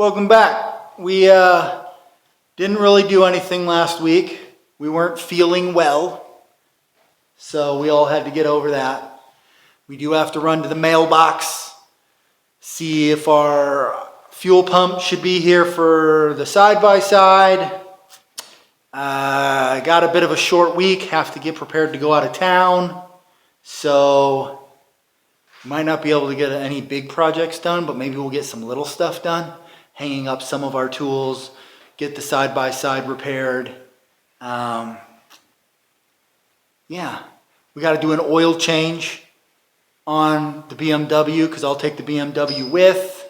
Welcome back. We didn't really do anything last week. We weren't feeling well, so we all had to get over that. We do have to run to the mailbox, see if our fuel pump should be here for the side-by-side. I got a bit of a short week, have to get prepared to go out of town, so might not be able to get any big projects done, but maybe we'll get some little stuff done. Hanging up some of our tools, get the side-by-side repaired. Yeah, we got to do an oil change on the BMW because I'll take the BMW with.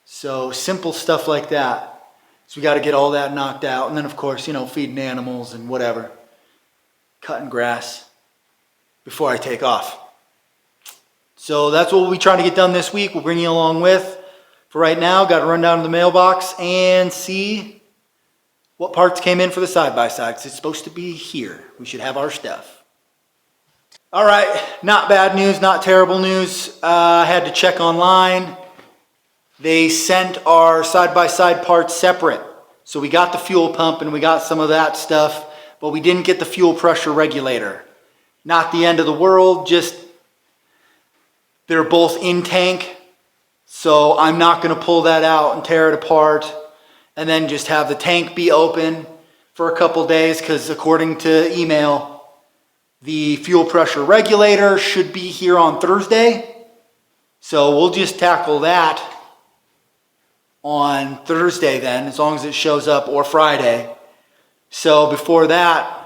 So simple stuff like that. So we got to get all that knocked out. And then of course, you know, feeding animals and whatever. Cutting grass before I take off. So that's what we'll be trying to get done this week. We'll bring you along with. For right now, got to run down to the mailbox and see what parts came in for the side-by-side. It's supposed to be here. We should have our stuff. All right, not bad news, not terrible news. I had to check online. They sent our side-by-side parts separate. So we got the fuel pump and we got some of that stuff, but we didn't get the fuel pressure regulator. Not the end of the world, just they're both in tank. So I'm not going to pull that out and tear it apart and then just have the tank be open for a couple days because according to email, the fuel pressure regulator should be here on Thursday. So we'll just tackle that on Thursday then, as long as it shows up, or Friday. So before that,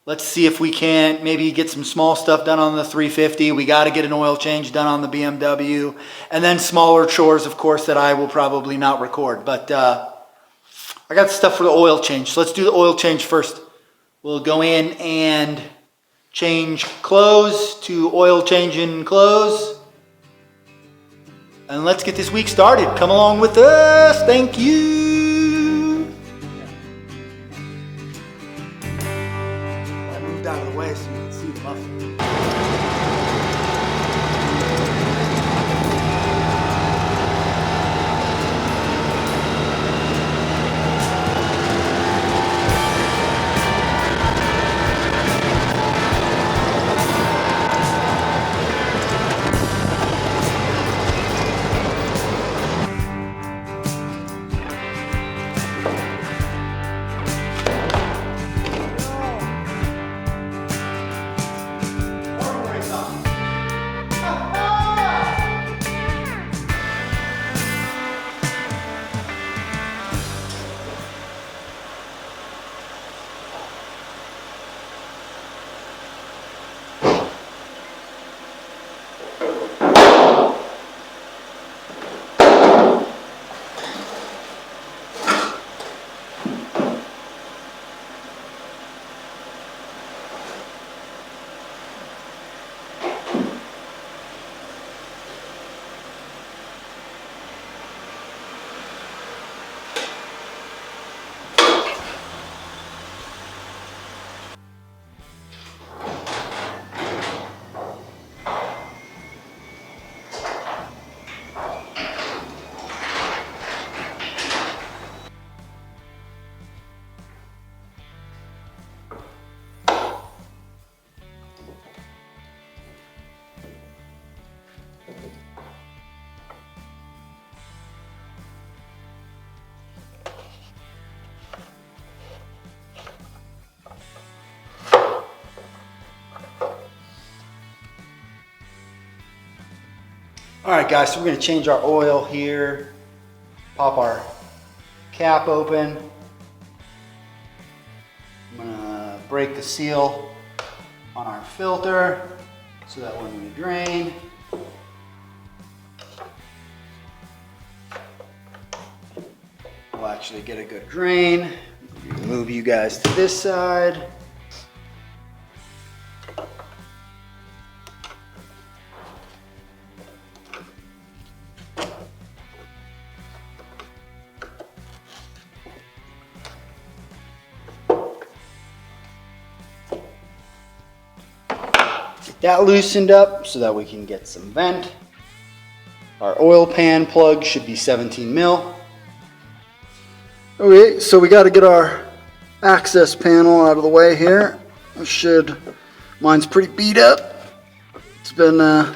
let's see if we can maybe get some small stuff done on the 350. We got to get an oil change done on the BMW. And then smaller chores, of course, that I will probably not record. But I got stuff for the oil change. So let's do the oil change first. We'll go in and change clothes to oil changing clothes. And let's get this week started. Come along with us. Thank you. I moved out of the way so you can see the muffler. All right, guys, so we're going to change our oil here. Pop our cap open. I'm going to break the seal on our filter so that when we drain, we'll actually get a good drain. Move you guys to this side. That loosened up so that we can get some vent. Our oil pan plug should be 17 mil. Okay, so we got to get our access panel out of the way here. Mine's pretty beat up. It's been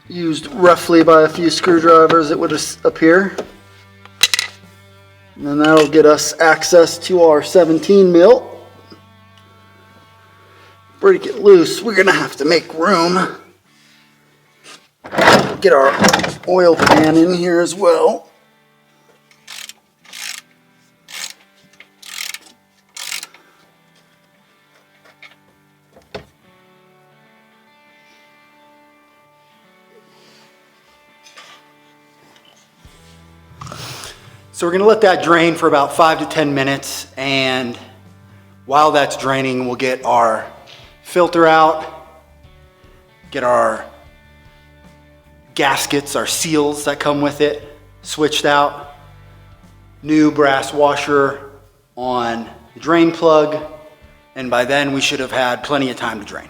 used roughly by a few screwdrivers, it would appear. And then that'll get us access to our 17 mil. Break it loose, we're gonna have to make room. Get our oil pan in here as well. So we're going to let that drain for about 5 to 10 minutes, and while that's draining, we'll get our filter out, get our gaskets, our seals that come with it, switched out, new brass washer on the drain plug, and by then we should have had plenty of time to drain.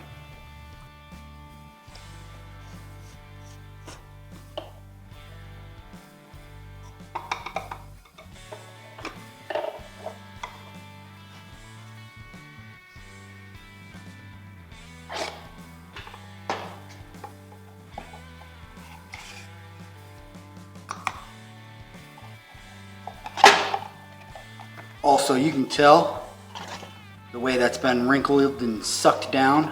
Also, you can tell the way that's been wrinkled and sucked down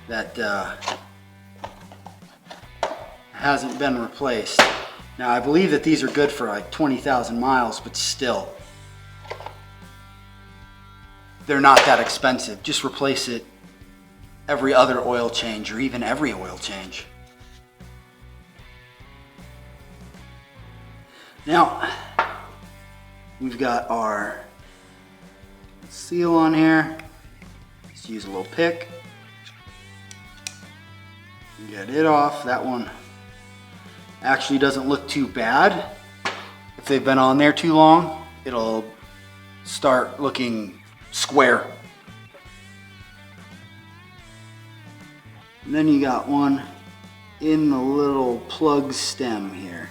that hasn't been replaced. Now, I believe that these are good for like 20,000 miles, but still, they're not that expensive. Just replace it every other oil change, or even every oil change. Now, we've got our seal on here. Let's use a little pick. Get it off. That one actually doesn't look too bad. If they've been on there too long, it'll start looking square. And then you got one in the little plug stem here.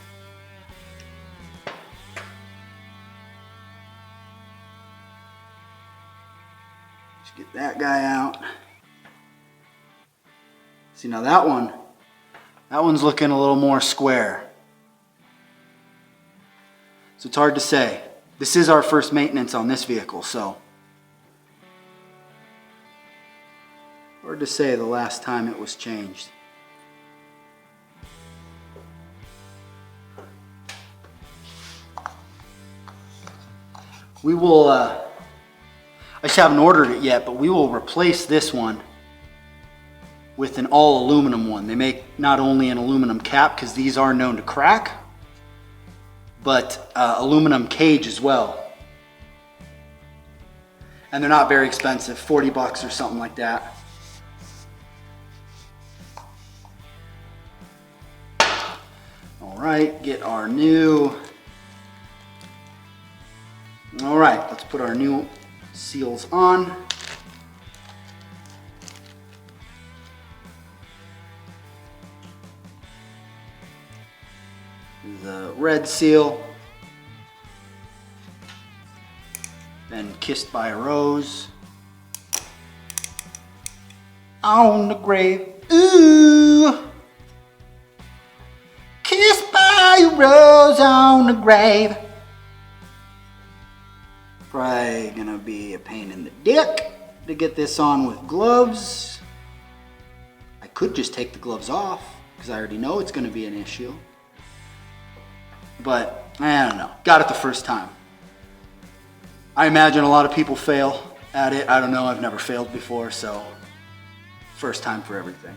Get that guy out. See, now that one's looking a little more square. So it's hard to say. This is our first maintenance on this vehicle, so hard to say the last time it was changed. We will I just haven't ordered it yet, but we will replace this one with an all aluminum one. They make not only an aluminum cap, because these are known to crack, but aluminum cage as well. And they're not very expensive, 40 bucks or something like that. All right, get our new. All right, let's put our new seals on. The red seal, been kissed by a rose on the grave. Ooh, kissed by a rose on the grave. Probably gonna be a pain in the dick to get this on with gloves. I could just take the gloves off because I already know it's gonna be an issue. But I don't know, got it the first time. I imagine a lot of people fail at it. I don't know, I've never failed before, so first time for everything.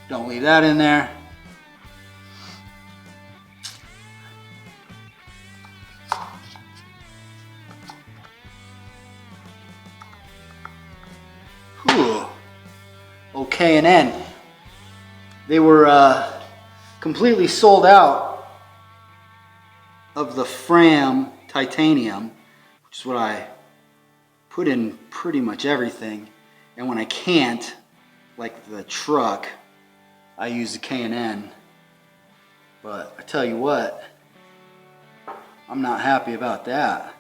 Don't leave that in there. Okay, and N. They were completely sold out of the Fram titanium, which is what I put in pretty much everything. And when I can't, like the truck, I use the K&N. But I tell you what, I'm not happy about that.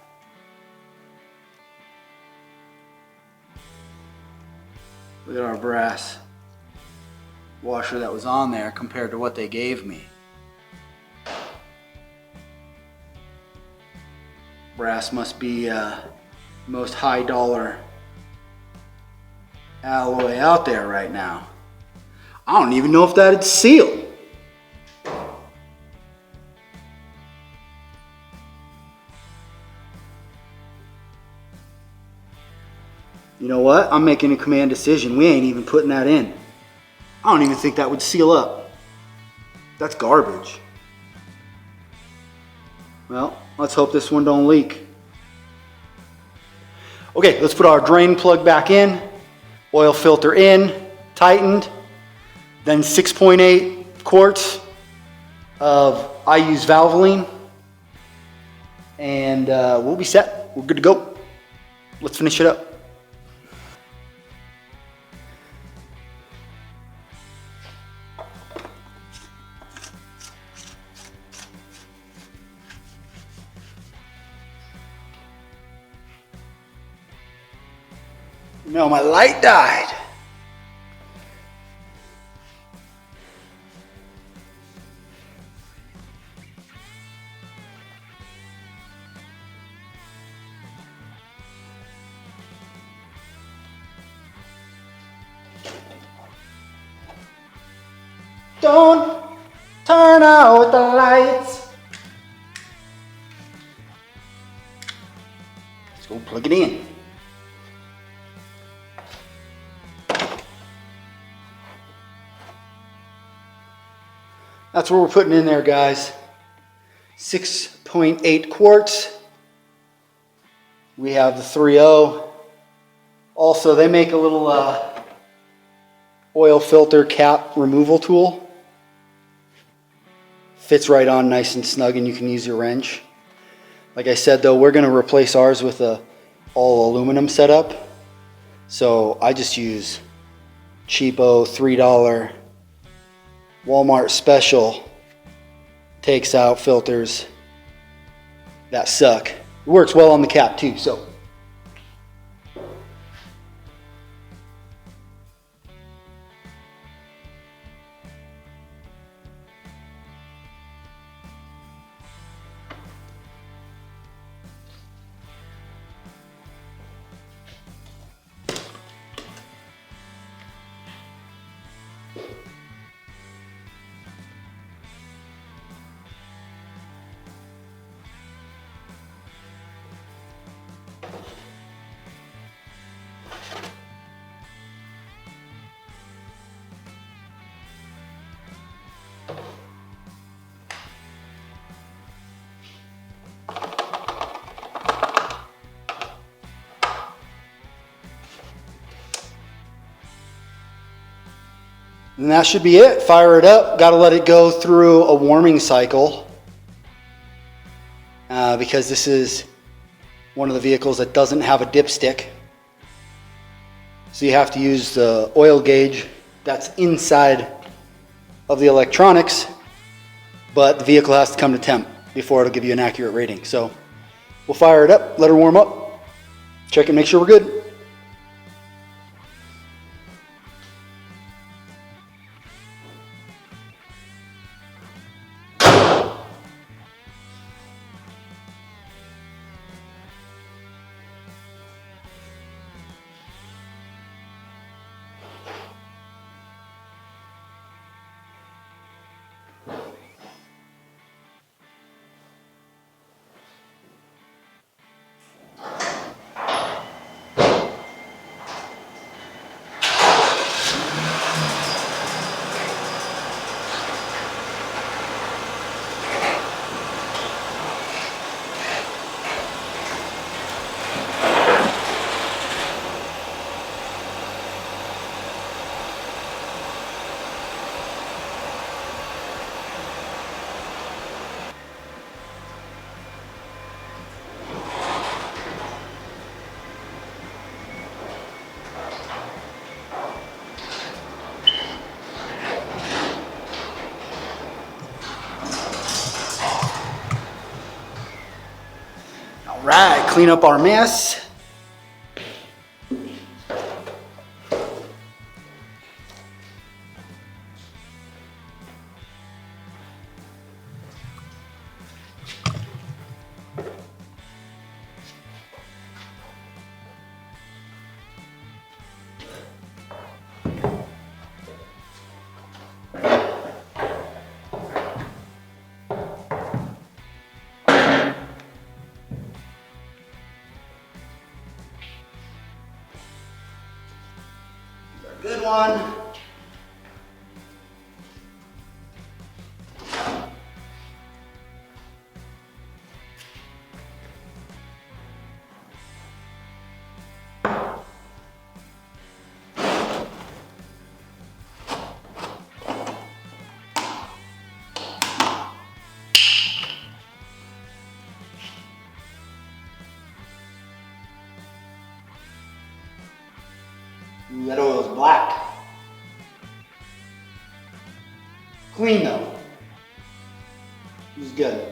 Look at our brass washer that was on there compared to what they gave me. Brass must be most high dollar alloy out there right now. I don't even know if that'd seal. You know what? I'm making a command decision. We ain't even putting that in. I don't even think that would seal up. That's garbage. Well, let's hope this one don't leak. Okay, let's put our drain plug back in. Oil filter in, tightened. Then 6.8 quarts of I use Valvoline. And we'll be set. We're good to go. Let's finish it up. No, my light died. Don't turn out the lights. Let's go plug it in. That's what we're putting in there, guys. 6.8 quarts. We have the 3.0. Also, they make a little oil filter cap removal tool. Fits right on nice and snug, and you can use your wrench. Like I said, though, we're going to replace ours with a all aluminum setup. So I just use cheapo $3 Walmart special. Takes out filters that suck. It works well on the cap too, so. And that should be it. Fire it up. Got to let it go through a warming cycle because this is one of the vehicles that doesn't have a dipstick. So you have to use the oil gauge that's inside of the electronics, but the vehicle has to come to temp before it'll give you an accurate rating. So we'll fire it up, let her warm up, check it, make sure we're good. clean up our mess. Good one. Ooh, that oil's black. Clean though. This is good.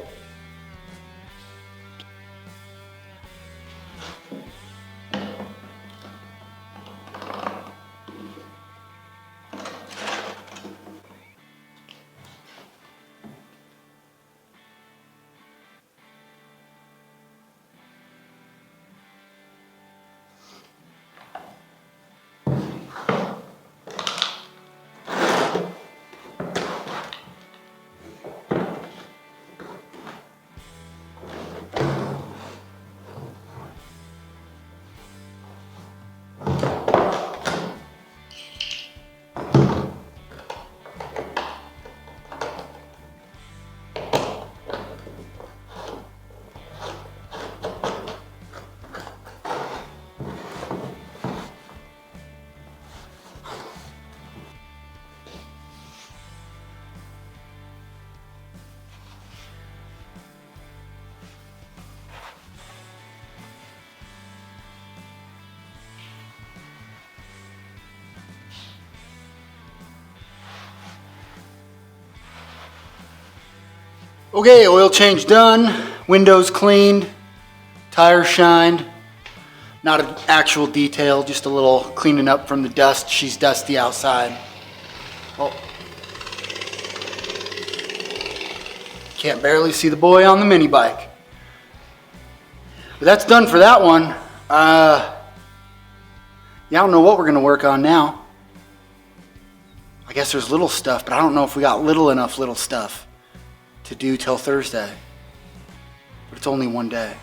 Okay, oil change done, windows cleaned, tires shined. Not an actual detail, just a little cleaning up from the dust. She's dusty outside. Oh. Can't barely see the boy on the mini bike. But that's done for that one. Yeah, I don't know what we're gonna work on now. I guess there's little stuff, but I don't know if we got enough little stuff to do till Thursday. But it's only one day.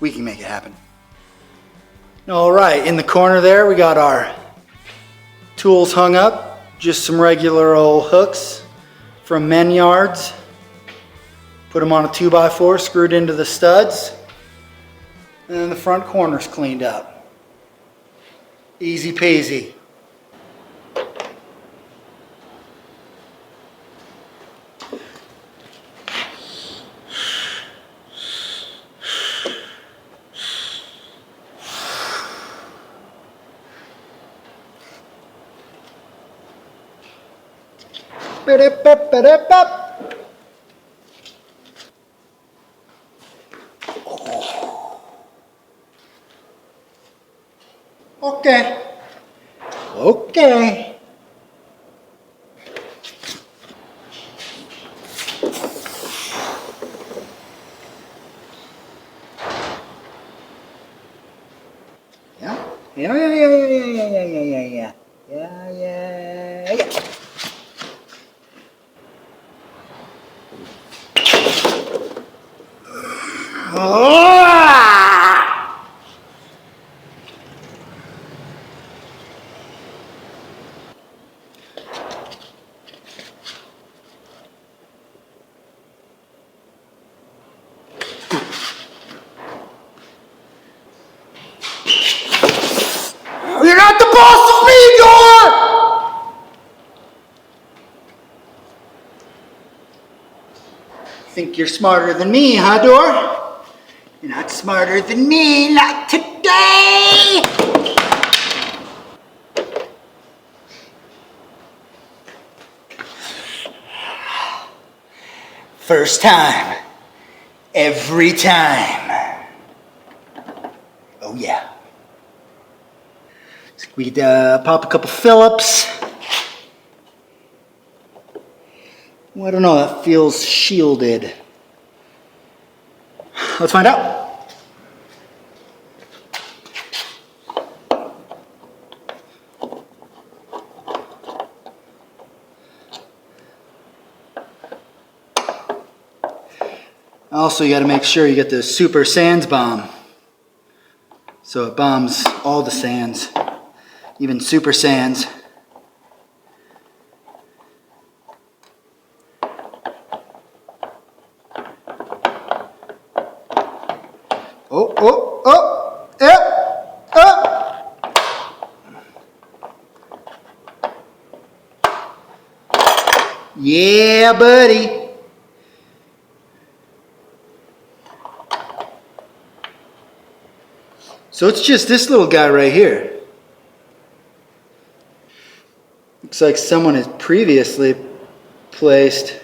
We can make it happen. All right, in the corner there, we got our tools hung up. Just some regular old hooks from Men Yards. Put them on a 2x4, screwed into the studs. And then the front corner's cleaned up. Easy peasy. Okay. Okay. Yeah. Yeah. You're not the boss of me, Door! Think you're smarter than me, huh, Door? You're not smarter than me, not today! First time, every time. We'd pop a couple Phillips. Well, I don't know, that feels shielded. Let's find out. Also, you got to make sure you get the super sands bomb. So it bombs all the sands, even super sands. Oh, oh, oh, yep, oh. Yeah, buddy. So it's just this little guy right here. Looks like someone has previously placed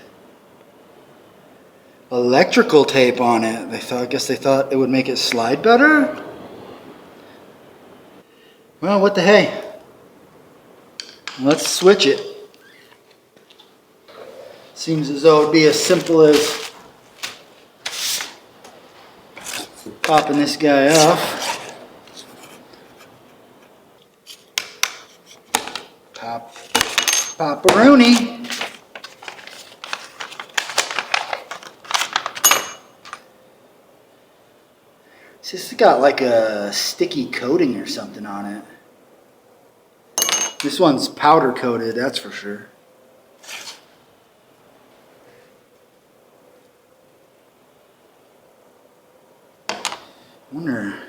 electrical tape on it. I guess they thought it would make it slide better. Well, what the hey? Let's switch it. Seems as though it'd be as simple as popping this guy off. Pop-a-rooney. It's just got like a sticky coating or something on it. This one's powder coated, that's for sure. Wonder,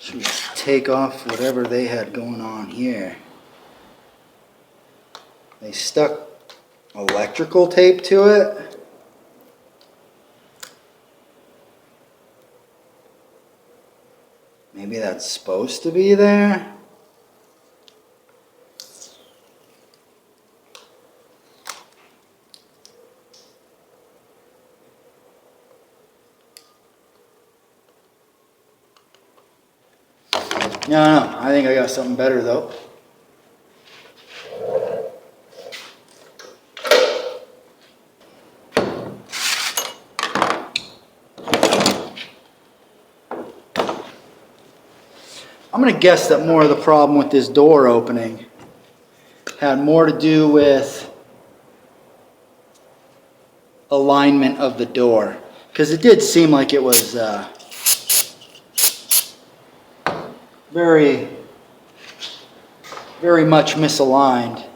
should we take off whatever they had going on here? They stuck electrical tape to it. Maybe that's supposed to be there. No, I think I got something better though. I'm going to guess that more of the problem with this door opening had more to do with alignment of the door. Because it did seem like it was very much misaligned.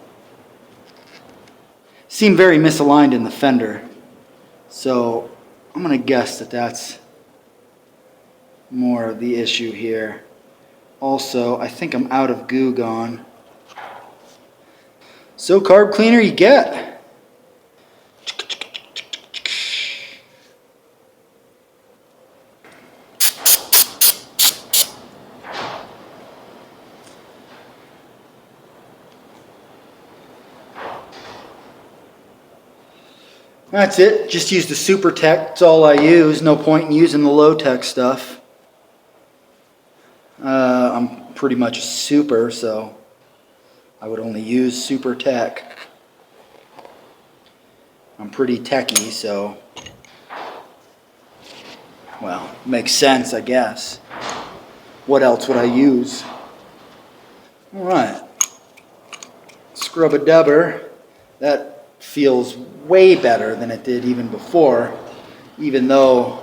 Seemed very misaligned in the fender. So I'm going to guess that that's more of the issue here. Also, I think I'm out of goo gone. So carb cleaner you get. That's it. Just use the super tech. That's all I use. No point in using the low tech stuff. I'm pretty much super, so I would only use super tech. I'm pretty techy, so, well, makes sense, I guess. What else would I use? All right. Scrub-a-dubber. That feels way better than it did even before, even though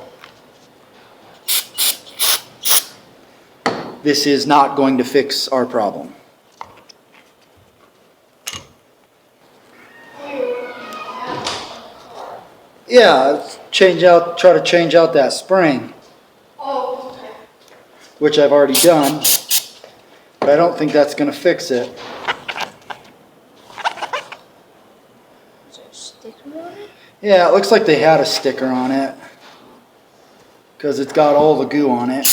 this is not going to fix our problem. Yeah, try to change out that spring. Oh, okay. Which I've already done, but I don't think that's going to fix it. Is there a sticker on it? Yeah, it looks like they had a sticker on it because it's got all the goo on it.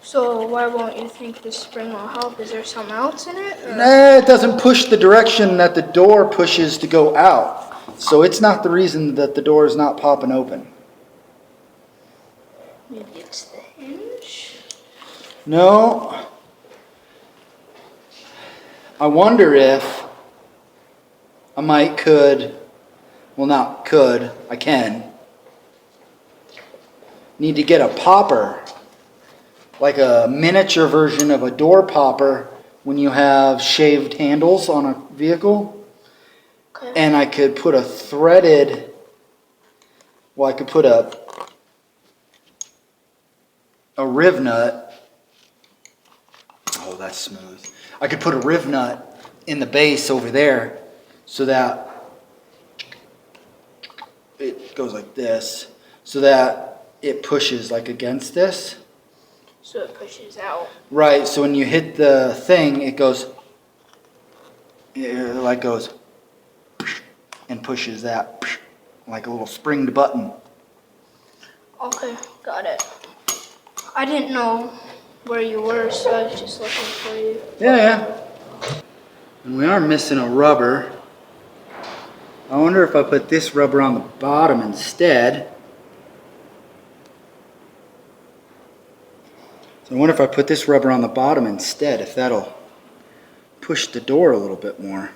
So why won't you think this spring will help? Is there something else in it? Or? Nah, it doesn't push the direction that the door pushes to go out. So it's not the reason that the door is not popping open. Maybe it's the hinge. No. I wonder if I I can. Need to get a popper, like a miniature version of a door popper when you have shaved handles on a vehicle. Okay. And I could put a threaded, I could put a riv nut. Oh, that's smooth. I could put a riv nut in the base over there so that it goes like this, so that it pushes like against this. So it pushes out. Right, so when you hit the thing, it goes, and pushes that, like a little springed button. Okay, got it. I didn't know where you were, so I was just looking for you. Yeah. And we are missing a rubber. I wonder if I put this rubber on the bottom instead. So I wonder if I put this rubber on the bottom instead, if that'll push the door a little bit more.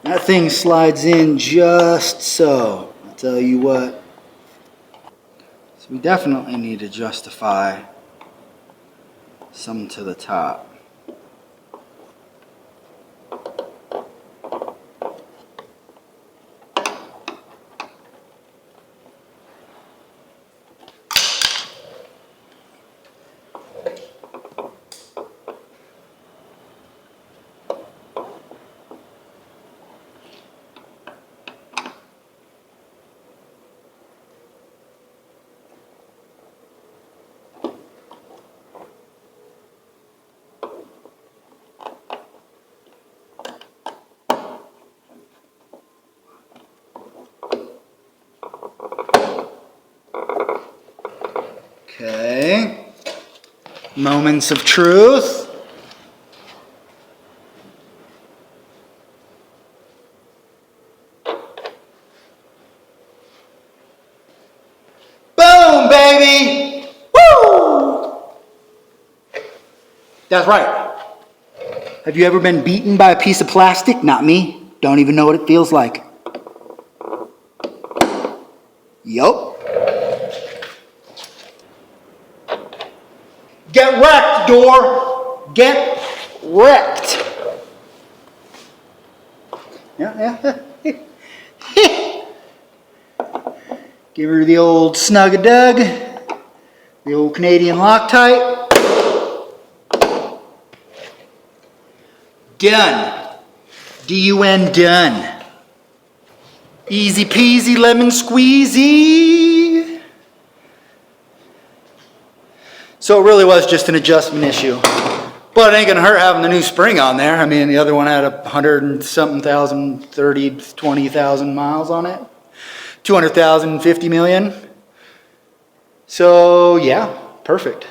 That thing slides in just so. I'll tell you what. So we definitely need to justify some to the top. Okay. Moments of truth. Boom, baby! Woo! That's right. Have you ever been beaten by a piece of plastic? Not me. Don't even know what it feels like. Yup. Get wrecked, door. Get wrecked. Yeah. Give her the old snug-a-dug. The old Canadian Loctite. Done. D-U-N, done. Easy peasy lemon squeezy. So it really was just an adjustment issue. But it ain't gonna hurt having the new spring on there. I mean, the other one had 100 and something thousand, 30, 20,000 miles on it. 200,000, 50 million. So yeah, perfect.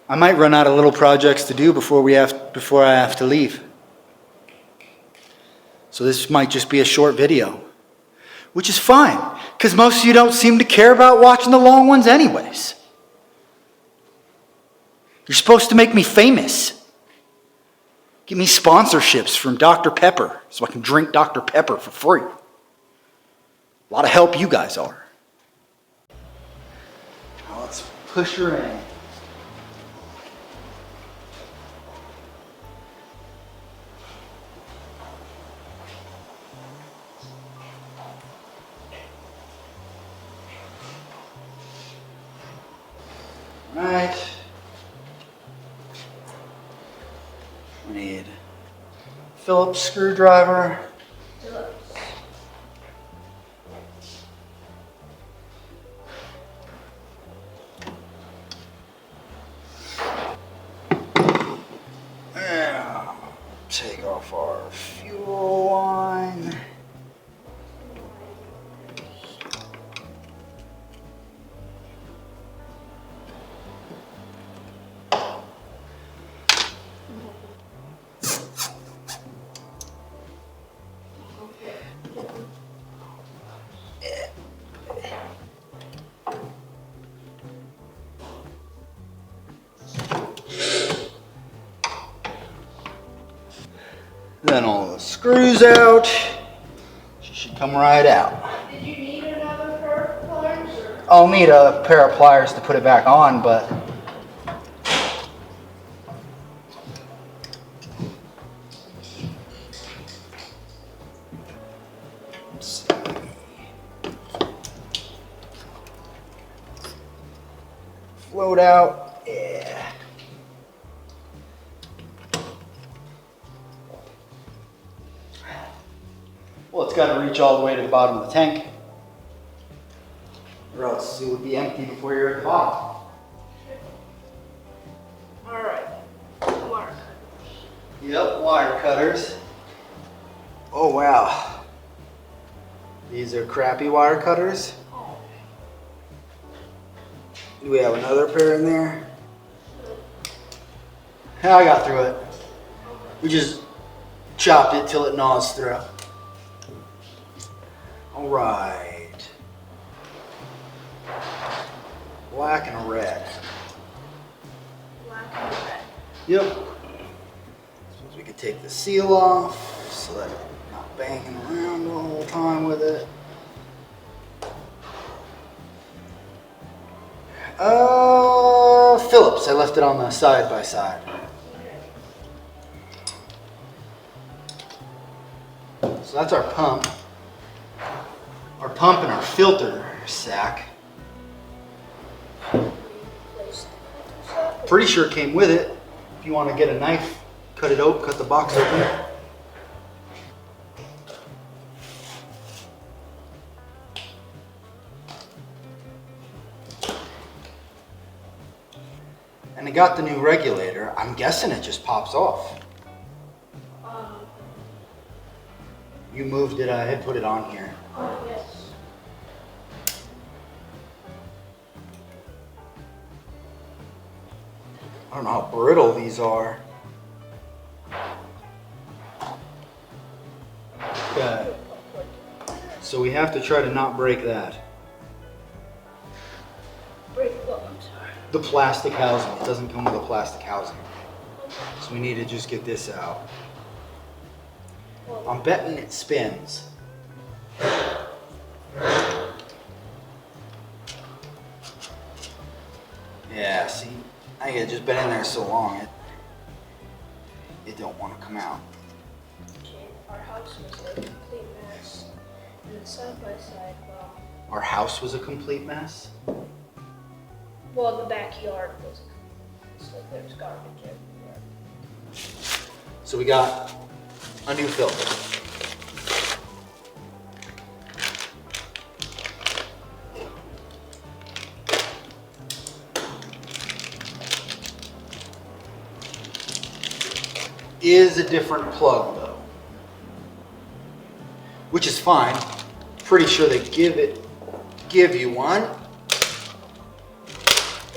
I might run out of little projects to do before I have to leave. So this might just be a short video, which is fine, because most of you don't seem to care about watching the long ones anyways. You're supposed to make me famous. Give me sponsorships from Dr. Pepper so I can drink Dr. Pepper for free. A lot of help you guys are. Now let's push her in. Right. We need Phillips screwdriver. take off our fuel line. Then all the screws out. She should come right out. Did you need another pair of pliers? I'll need a pair of pliers to put it back on, but let's see. Float out. Yeah. Well, it's got to reach all the way to the bottom of the tank, or else it would be empty before you're at the bottom. Alright. Wire cutters. Yep, wire cutters. Oh wow. These are crappy wire cutters. Oh. Do we have another pair in there? Yeah, I got through it. We just chopped it till it gnaws through. All right. Black and red. Black and red. Yep. Suppose we could take the seal off so that I'm not banging around the whole time with it. Phillips. I left it on the side by side. So that's our pump. Our pump and our filter sack. Pretty sure it came with it. If you want to get a knife, cut it open, cut the box open. And it got the new regulator. I'm guessing it just pops off. You moved it, I had put it on here. Yes. I don't know how brittle these are. Okay. So we have to try to not break that. Break what? I'm sorry. The plastic housing. It doesn't come with a plastic housing. So we need to just get this out. I'm betting it spins. Yeah, see, I had just been in there so long, it don't want to come out. Okay, our house was a complete mess. And the side by side, Our house was a complete mess. well, the backyard was a complete mess. Like there's garbage everywhere. So we got a new filter. Is a different plug though, which is fine. Pretty sure they give you one. Yeah,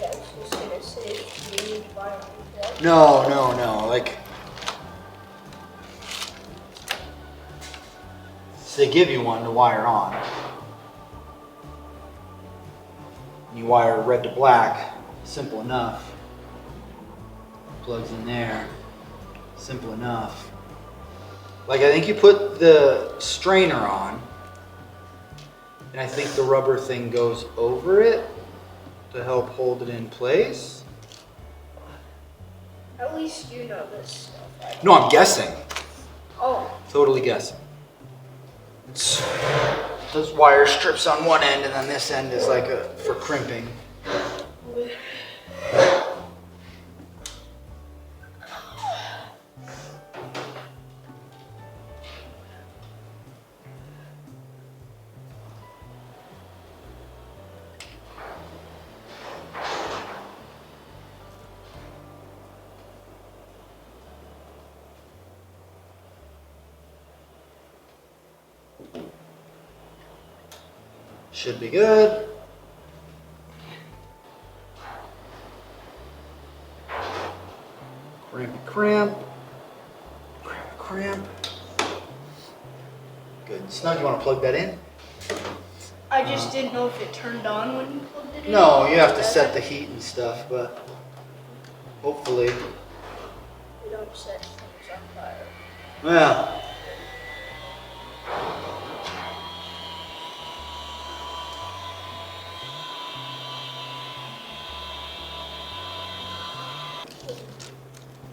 I was just gonna say, you need to buy a new plug. No. Like, so they give you one to wire on. You wire red to black. Simple enough. Plugs in there. Simple enough. Like, I think you put the strainer on, and I think the rubber thing goes over it to help hold it in place. At least you know this stuff. Right? No, I'm guessing. Oh, Totally guessing. It's those wire strips on one end, and then this end is like for crimping. Should be good. Cramp. Cramp. Good. Snug, you want to plug that in? I just didn't know if it turned on when you plugged it in. No, you have to set the heat and stuff, but hopefully. We don't set things on fire. Well.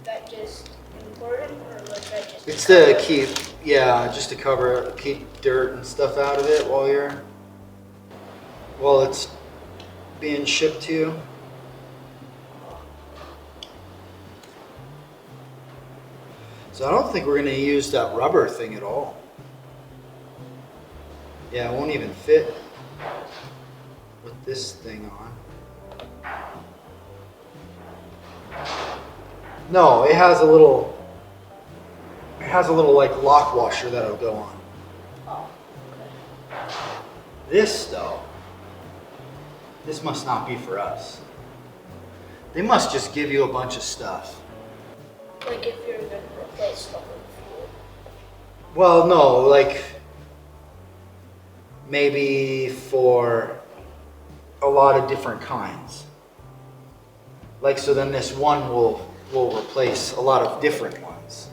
That just important, or was that just? It's to keep, yeah, just to cover, keep dirt and stuff out of it while it's being shipped to you. So I don't think we're going to use that rubber thing at all. Yeah, it won't even fit with this thing on. No, it has a little like lock washer that'll go on. Oh, okay. This though, this must not be for us. They must just give you a bunch of stuff. Like if you're gonna replace the whole fuel. Well, no, like maybe for a lot of different kinds. Like so then this one will replace a lot of different ones.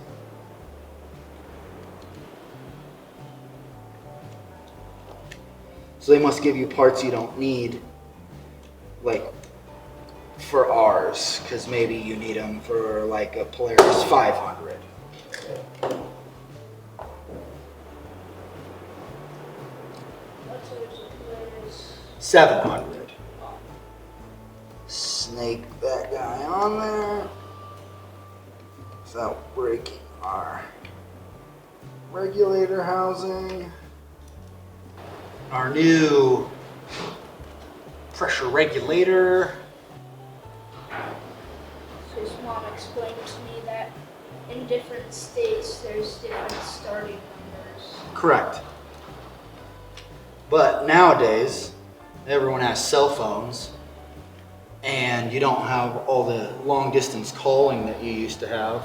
So they must give you parts you don't need, like for ours, because maybe you need them for like a Polaris 500. What's yours? 700. Snake that guy on there without breaking our regulator housing. Our new pressure regulator. So his mom explained to me that in different states there's different starting numbers. Correct. But nowadays, everyone has cell phones, and you don't have all the long distance calling that you used to have.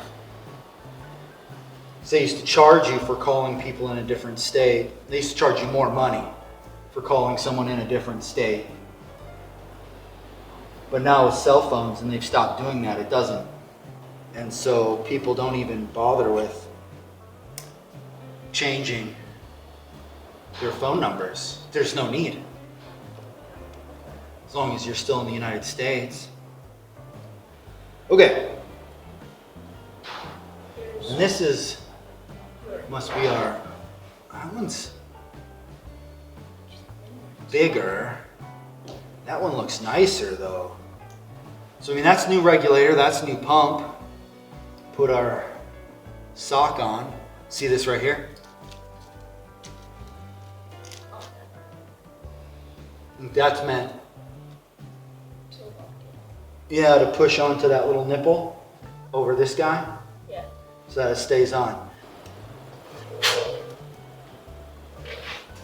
So they used to charge you for calling people in a different state. They used to charge you more money for calling someone in a different state. But now with cell phones, and they've stopped doing that, it doesn't. And so people don't even bother with changing their phone numbers. There's no need. As long as you're still in the United States. Okay. And this is, must be our, that one's bigger. That one looks nicer though. So I mean, that's new regulator, that's new pump. Put our sock on. See this right here? That's meant, yeah, to push onto that little nipple over this guy. Yeah. So that it stays on.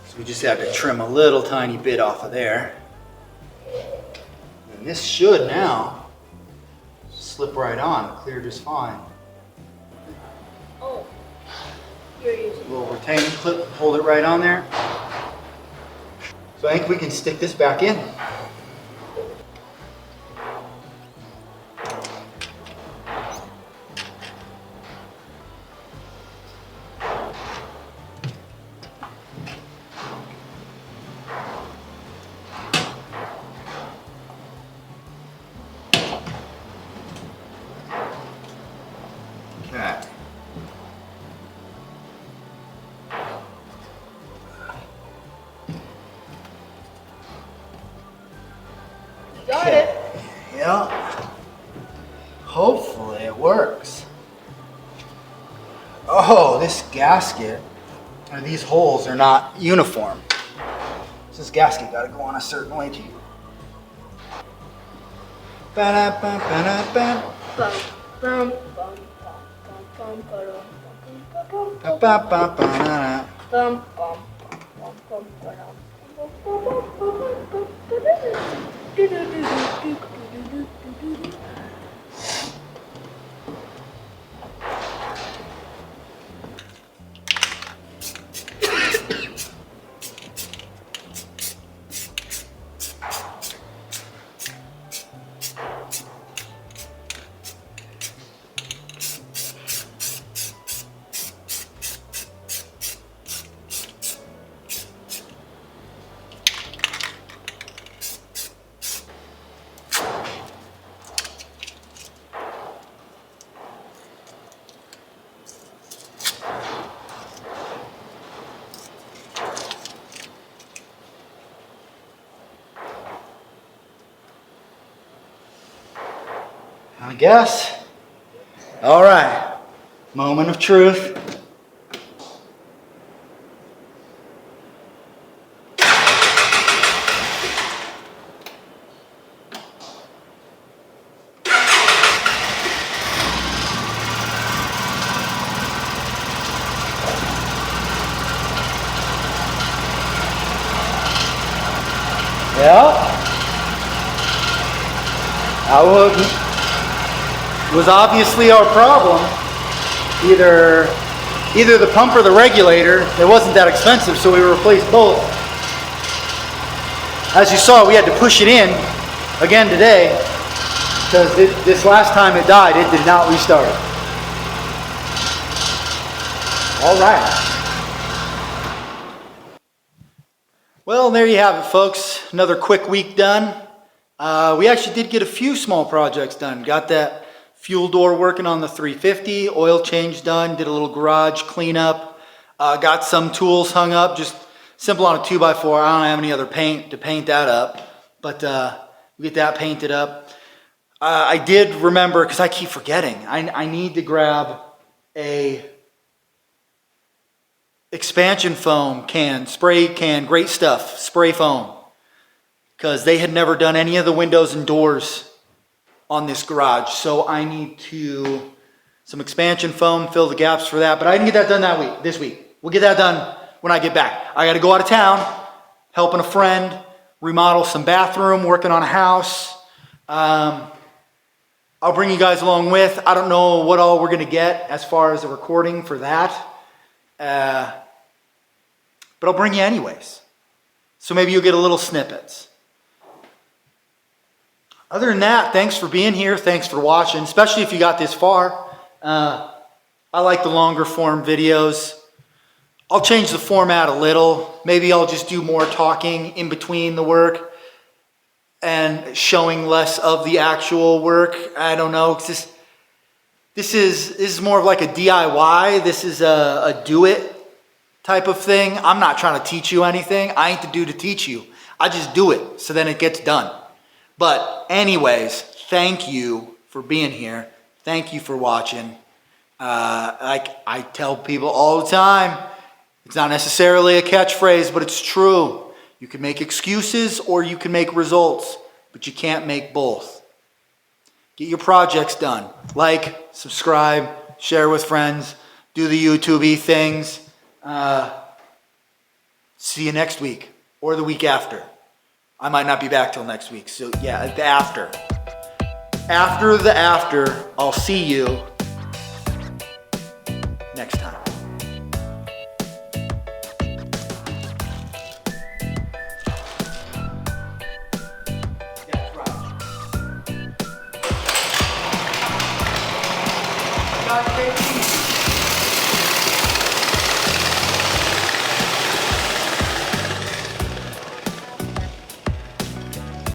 So we just have to trim a little tiny bit off of there. And this should now slip right on, clear just fine. Oh, you're using. A little retaining clip, hold it right on there. So I think we can stick this back in. Okay. You got it. Yeah. Hopefully it works. Oh, this gasket, or these holes are not uniform. So this gasket got to go on a certain way too. Ba-da-ba-ba-da-ba. Bum, bum, bum, bum, bum, bum, bum, bum, bum, Ba-ba-ba-ba-da-da. bum, bum, bum, bum, bum, I guess. All right. Moment of truth. Yeah. Was obviously our problem. Either the pump or the regulator. It wasn't that expensive, so we replaced both. As you saw, we had to push it in again today because this last time it died, it did not restart. All right. Well, there you have it, folks. Another quick week done. We actually did get a few small projects done. Got that fuel door working on the 350, oil change done, did a little garage cleanup, got some tools hung up, just simple on a 2x4. I don't have any other paint to paint that up, but we get that painted up. I did remember, because I keep forgetting, I need to grab a expansion foam can, spray can, great stuff, spray foam, because they had never done any of the windows and doors on this garage. So I need some expansion foam, fill the gaps for that, but I didn't get that done this week. We'll get that done when I get back. I got to go out of town, helping a friend, remodel some bathroom, working on a house. I'll bring you guys along with. I don't know what all we're going to get as far as a recording for that. But I'll bring you anyways. So maybe you'll get a little snippets. Other than that, thanks for being here. Thanks for watching, especially if you got this far. I like the longer form videos. I'll change the format a little. Maybe I'll just do more talking in between the work and showing less of the actual work. I don't know. This is more of like a DIY. This is a do-it type of thing. I'm not trying to teach you anything. I ain't the dude to teach you. I just do it, so then it gets done. But anyways, thank you for being here. Thank you for watching. Like I tell people all the time, it's not necessarily a catchphrase, but it's true. You can make excuses or you can make results, but you can't make both. Get your projects done. Like, subscribe, share with friends, do the YouTube-y things. See you next week or the week after. I might not be back till next week. So yeah, the after. After the after, I'll see you next time. That's right.